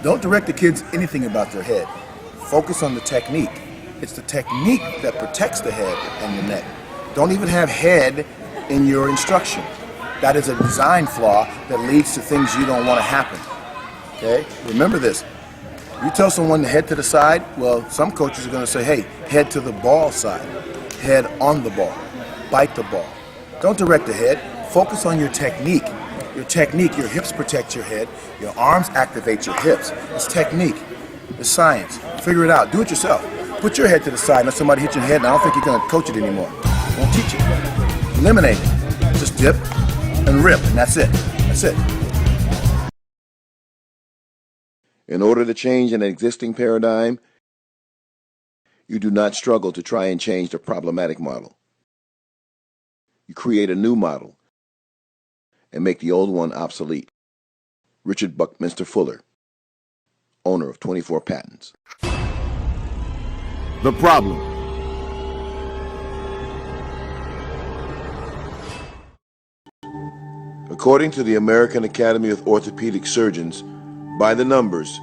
Don't direct the kids anything about their head. Focus on the technique. It's the technique that protects the head and the neck. Don't even have head in your instruction. That is a design flaw that leads to things you don't want to happen. Okay? Remember this. You tell someone to head to the side, well, some coaches are going to say, hey, head to the ball side. Head on the ball. Bite the ball. Don't direct the head. Focus on your technique. Your technique, your hips protect your head. Your arms activate your hips. It's technique. It's science. Figure it out. Do it yourself. Put your head to the side and let somebody hit your head, and I don't think you're going to coach it anymore. Don't teach it. Eliminate it. Just dip and rip, and that's it. That's it. In order to change an existing paradigm, you do not struggle to try and change the problematic model. You create a new model and make the old one obsolete. Richard Buckminster Fuller, owner of 24 patents. The problem. According to the American Academy of Orthopedic Surgeons, by the numbers,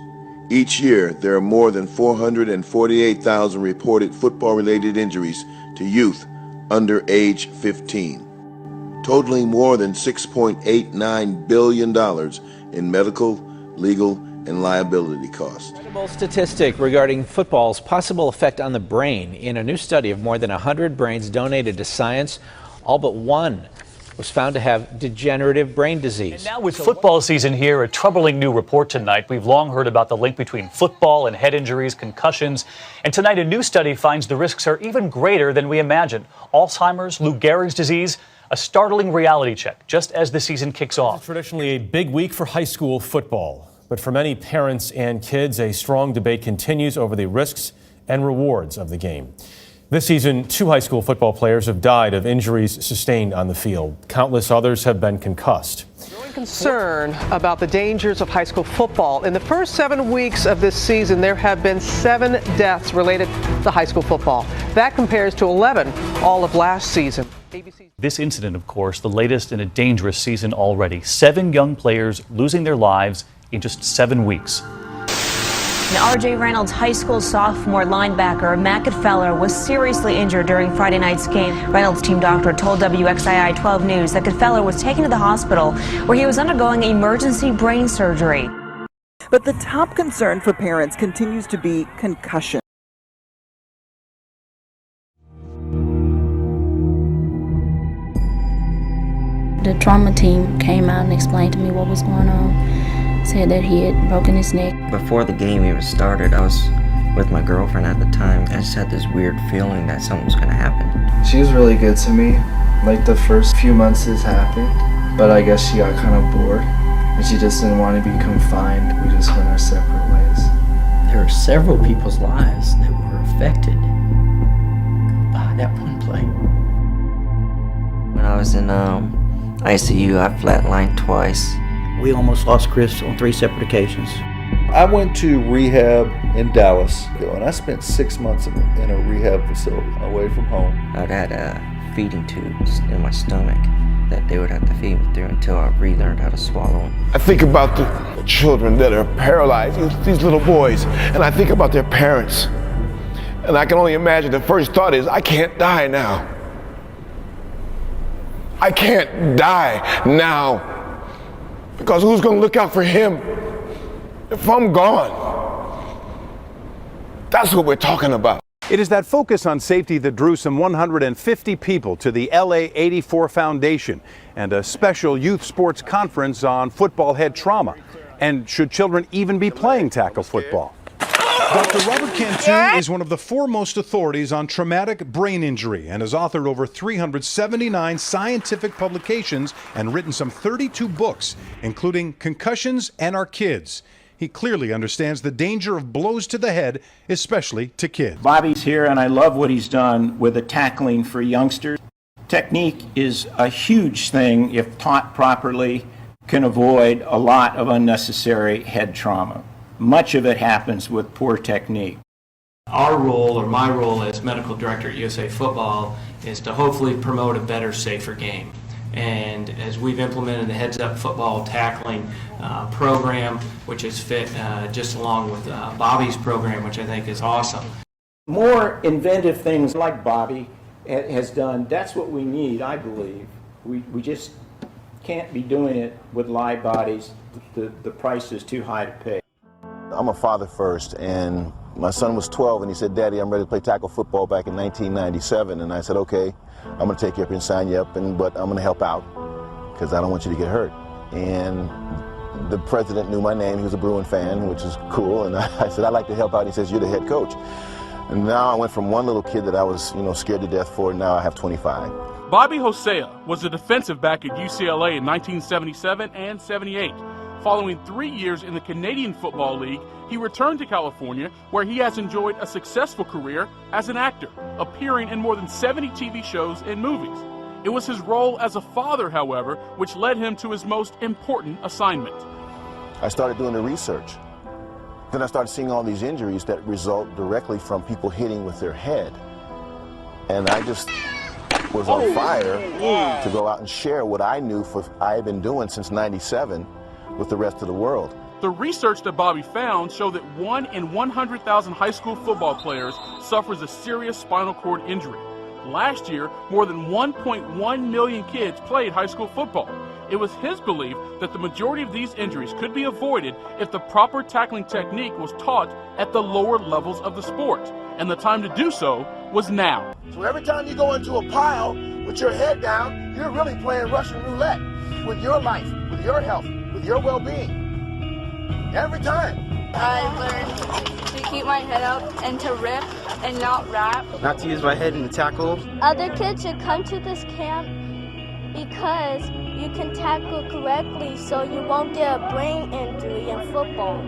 each year there are more than 448,000 reported football-related injuries to youth under age 15, totaling more than $6.89 billion in medical, legal, and liability costs. Incredible statistic regarding football's possible effect on the brain. In a new study of more than 100 brains donated to science, all but one was found to have degenerative brain disease. And now with football season here, a troubling new report tonight. We've long heard about the link between football and head injuries, concussions. And tonight a new study finds the risks are even greater than we imagined. Alzheimer's, Lou Gehrig's disease, a startling reality check just as the season kicks off. It's traditionally a big week for high school football. But for many parents and kids, a strong debate continues over the risks and rewards of the game. This season, 2 high school football players have died of injuries sustained on the field. Countless others have been concussed. Growing concern about the dangers of high school football. In the first 7 weeks of this season, there have been 7 deaths related to high school football. That compares to 11 all of last season. This incident, of course, the latest in a dangerous season already. 7 young players losing their lives in just 7 weeks. Now, R.J. Reynolds High School sophomore linebacker Matt Goodfeller was seriously injured during Friday night's game. Reynolds' team doctor told WXII 12 News that Goodfeller was taken to the hospital where he was undergoing emergency brain surgery. But the top concern for parents continues to be concussion. The trauma team came out and explained to me what was going on. Said that he had broken his neck. Before the game even started, I was with my girlfriend at the time. I just had this weird feeling that something was going to happen. She was really good to me. Like the first few months this happened, but I guess she got kind of bored and she just didn't want to be confined. We just went our separate ways. There are several people's lives that were affected by that one play. When I was in ICU, I flatlined twice. We almost lost Chris on 3 separate occasions. I went to rehab in Dallas, and I spent 6 months in a rehab facility away from home. I had feeding tubes in my stomach that they would have to feed me through until I relearned how to swallow. I think about the children that are paralyzed, these little boys, and I think about their parents. And I can only imagine the first thought is, I can't die now. I can't die now. Because who's going to look out for him if I'm gone? That's what we're talking about. It is that focus on safety that drew some 150 people to the LA 84 Foundation and a special youth sports conference on football head trauma. And should children even be playing tackle football? Dr. Robert Cantu is one of the foremost authorities on traumatic brain injury and has authored over 379 scientific publications and written some 32 books, including Concussions and Our Kids. He clearly understands the danger of blows to the head, especially to kids. Bobby's here, and I love what he's done with the tackling for youngsters. Technique is a huge thing, if taught properly, can avoid a lot of unnecessary head trauma. Much of it happens with poor technique. Our role, or my role as medical director at USA Football, is to hopefully promote a better, safer game. And as we've implemented the heads-up football tackling program, which is fit just along with Bobby's program, which I think is awesome. More inventive things like Bobby has done, that's what we need, I believe. We just can't be doing it with live bodies. The price is too high to pay. I'm a father first, and my son was 12 and he said, "Daddy, I'm ready to play tackle football," back in 1997. And I said, "Okay, I'm going to take you up and sign you up, but I'm going to help out because I don't want you to get hurt." And the president knew my name. He was a Bruin fan, which is cool. And I said, "I'd like to help out." And he says, "You're the head coach." And now I went from one little kid that I was, scared to death for, and now I have 25. Bobby GISEA was a defensive back at UCLA in 1977 and 78. Following 3 years in the Canadian Football League, he returned to California, where he has enjoyed a successful career as an actor, appearing in more than 70 TV shows and movies. It was his role as a father, however, which led him to his most important assignment. I started doing the research. Then I started seeing all these injuries that result directly from people hitting with their head. And I just was on fire to go out and share what I knew I had been doing since '97 with the rest of the world. The research that Bobby found showed that 1 in 100,000 high school football players suffers a serious spinal cord injury. Last year, more than 1.1 million kids played high school football. It was his belief that the majority of these injuries could be avoided if the proper tackling technique was taught at the lower levels of the sport, and the time to do so was now. So every time you go into a pile with your head down, you're really playing Russian roulette with your life, with your health, with your well-being. Every time. I learned to keep my head up and to rip and not wrap. Not to use my head in the tackle. Other kids should come to this camp because you can tackle correctly so you won't get a brain injury in football.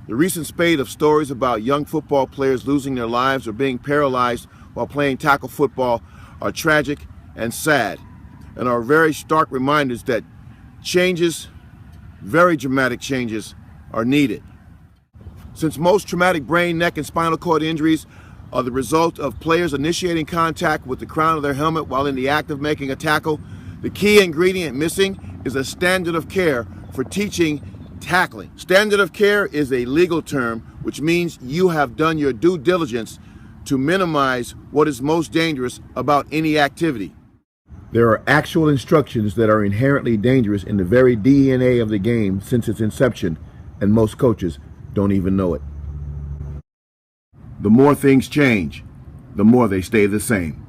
The recent spate of stories about young football players losing their lives or being paralyzed while playing tackle football are tragic and sad, and are very stark reminders that changes, very dramatic changes, are needed. Since most traumatic brain, neck, and spinal cord injuries are the result of players initiating contact with the crown of their helmet while in the act of making a tackle, the key ingredient missing is a standard of care for teaching tackling. Standard of care is a legal term which means you have done your due diligence to minimize what is most dangerous about any activity. There are actual instructions that are inherently dangerous in the very DNA of the game since its inception, and most coaches don't even know it. The more things change, the more they stay the same.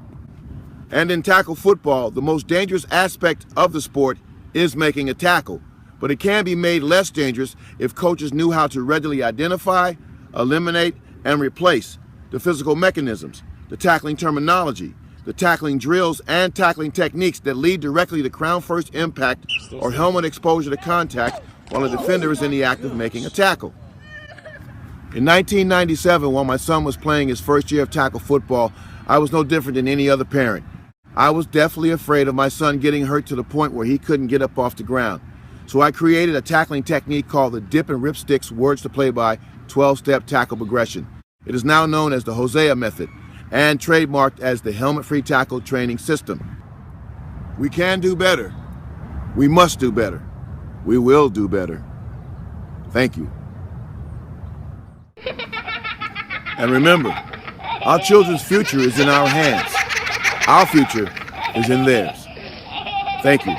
And in tackle football, the most dangerous aspect of the sport is making a tackle, but it can be made less dangerous if coaches knew how to readily identify, eliminate, and replace the physical mechanisms, the tackling terminology, the tackling drills, and tackling techniques that lead directly to crown first impact or helmet exposure to contact while a defender is in the act of making a tackle. In 1997, while my son was playing his first year of tackle football, I was no different than any other parent. I was deathly afraid of my son getting hurt to the point where he couldn't get up off the ground. So I created a tackling technique called the dip and rip sticks words to play by 12-step tackle progression. It is now known as the GISEA method and trademarked as the helmet-free tackle training system. We can do better. We must do better. We will do better. Thank you. And remember, our children's future is in our hands. Our future is in theirs. Thank you.